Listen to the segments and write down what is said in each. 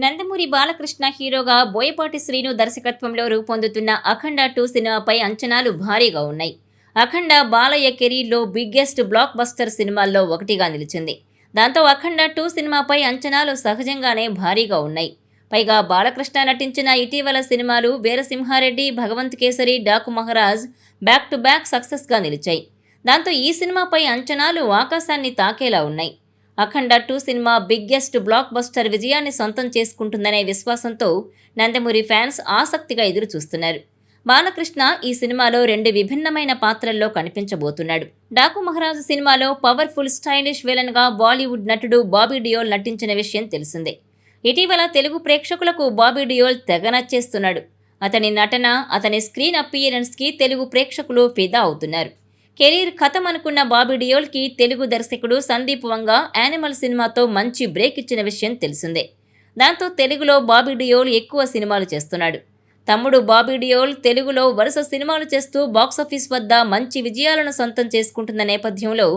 నందమూరి బాలకృష్ణ హీరోగా బోయపాటి శ్రీను దర్శకత్వంలో రూపొందుతున్న అఖండ 2 సినిమాపై అంచనాలు భారీగా ఉన్నాయి. అఖండ బాలయ్య కెరీర్లో బిగ్గెస్ట్ బ్లాక్ బస్టర్ సినిమాల్లో ఒకటిగా నిలిచింది. దాంతో అఖండ 2 సినిమాపై అంచనాలు సహజంగానే భారీగా ఉన్నాయి. పైగా బాలకృష్ణ నటించిన ఇటీవల సినిమాలు Veera Simha Reddy, Bhagavanth Kesari, Daaku Maharaj back to back సక్సెస్గా నిలిచాయి. దాంతో ఈ సినిమాపై అంచనాలు ఆకాశాన్ని తాకేలా ఉన్నాయి. అఖండ 2 సినిమా బిగ్గెస్ట్ బ్లాక్ బస్టర్ విజయాన్ని సొంతం చేసుకుంటుందనే విశ్వాసంతో నందమూరి ఫ్యాన్స్ ఆసక్తిగా ఎదురు చూస్తున్నారు. బాలకృష్ణ ఈ సినిమాలో 2 విభిన్నమైన పాత్రల్లో కనిపించబోతున్నాడు. డాకు మహారాజు సినిమాలో పవర్ఫుల్ స్టైలిష్ విలన్గా బాలీవుడ్ నటుడు బాబీ డియోల్ నటించిన విషయం తెలిసిందే. ఇటీవల తెలుగు ప్రేక్షకులకు బాబీ డియోల్ తెగ నచ్చేస్తున్నాడు. అతని నటన, అతని స్క్రీన్ అపియరెన్స్కి తెలుగు ప్రేక్షకులు ఫిదా అవుతున్నారు. కెరీర్ ఖతం అనుకున్న బాబీ డియోల్కి తెలుగు దర్శకుడు సందీప్ వంగ యానిమల్ సినిమాతో మంచి బ్రేక్ ఇచ్చిన విషయం తెలిసిందే. దాంతో తెలుగులో బాబీ డియోల్ ఎక్కువ సినిమాలు చేస్తున్నాడు. తమ్ముడు బాబీ డియోల్ తెలుగులో వరుస సినిమాలు చేస్తూ బాక్సాఫీస్ వద్ద మంచి విజయాలను సొంతం చేసుకుంటున్న నేపథ్యంలో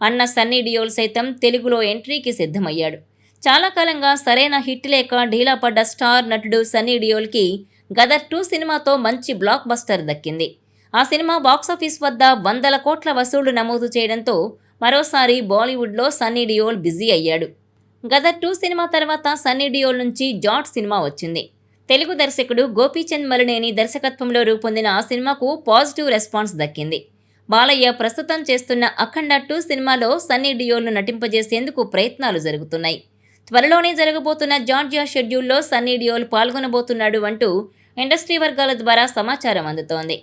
అన్న సన్నీ డియోల్ సైతం తెలుగులో ఎంట్రీకి సిద్ధమయ్యాడు. చాలా కాలంగా సరైన హిట్ లేక ఢీలా పడ్డ స్టార్ నటుడు సన్నీ డియోల్కి గదర్ 2 సినిమాతో మంచి బ్లాక్ బస్టర్ దక్కింది. ఆ సినిమా బాక్సాఫీస్ వద్ద 100 కోట్ల వసూళ్లు నమోదు చేయడంతో మరోసారి బాలీవుడ్లో సన్నీ డియోల్ బిజీ అయ్యాడు. గదర్ 2 సినిమా తర్వాత సన్నీ డియోల్ నుంచి జాట్ సినిమా వచ్చింది. తెలుగు దర్శకుడు గోపీచంద్ మలినేని దర్శకత్వంలో రూపొందిన ఆ సినిమాకు పాజిటివ్ రెస్పాన్స్ దక్కింది. బాలయ్య ప్రస్తుతం చేస్తున్న అఖండ 2 సినిమాలో సన్నీ డియోల్ను నటింపజేసేందుకు ప్రయత్నాలు జరుగుతున్నాయి. త్వరలోనే జరగబోతున్న జార్జియా షెడ్యూల్లో సన్నీ డియోల్ పాల్గొనబోతున్నాడు అంటూ ఇండస్ట్రీ వర్గాల ద్వారా సమాచారం అందుతోంది.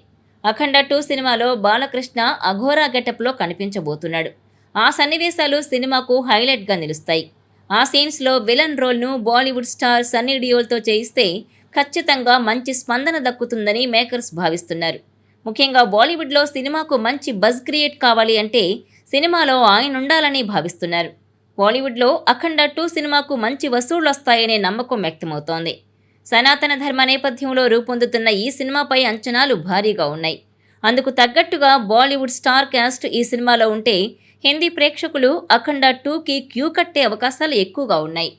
అఖండ 2 సినిమాలో బాలకృష్ణ అఘోరా గెటప్లో కనిపించబోతున్నాడు. ఆ సన్నివేశాలు సినిమాకు హైలైట్గా నిలుస్తాయి. ఆ సీన్స్లో విలన్ రోల్ను బాలీవుడ్ స్టార్ సన్నీ డియోల్తో చేయిస్తే ఖచ్చితంగా మంచి స్పందన దక్కుతుందని మేకర్స్ భావిస్తున్నారు. ముఖ్యంగా బాలీవుడ్లో సినిమాకు మంచి బజ్ క్రియేట్ కావాలి అంటే సినిమాలో ఆయనుండాలని భావిస్తున్నారు. బాలీవుడ్లో అఖండ 2 సినిమాకు మంచి వసూళ్లొస్తాయనే నమ్మకం వ్యక్తమవుతోంది. సనాతన ధర్మ నేపథ్యంలో రూపొందుతున్న ఈ సినిమాపై అంచనాలు భారీగా ఉన్నాయి. అందుకు తగ్గట్టుగా బాలీవుడ్ స్టార్ క్యాస్ట్ ఈ సినిమాలో ఉంటే హిందీ ప్రేక్షకులు అఖండ 2కి క్యూ కట్టే అవకాశాలు ఎక్కువగా ఉన్నాయి.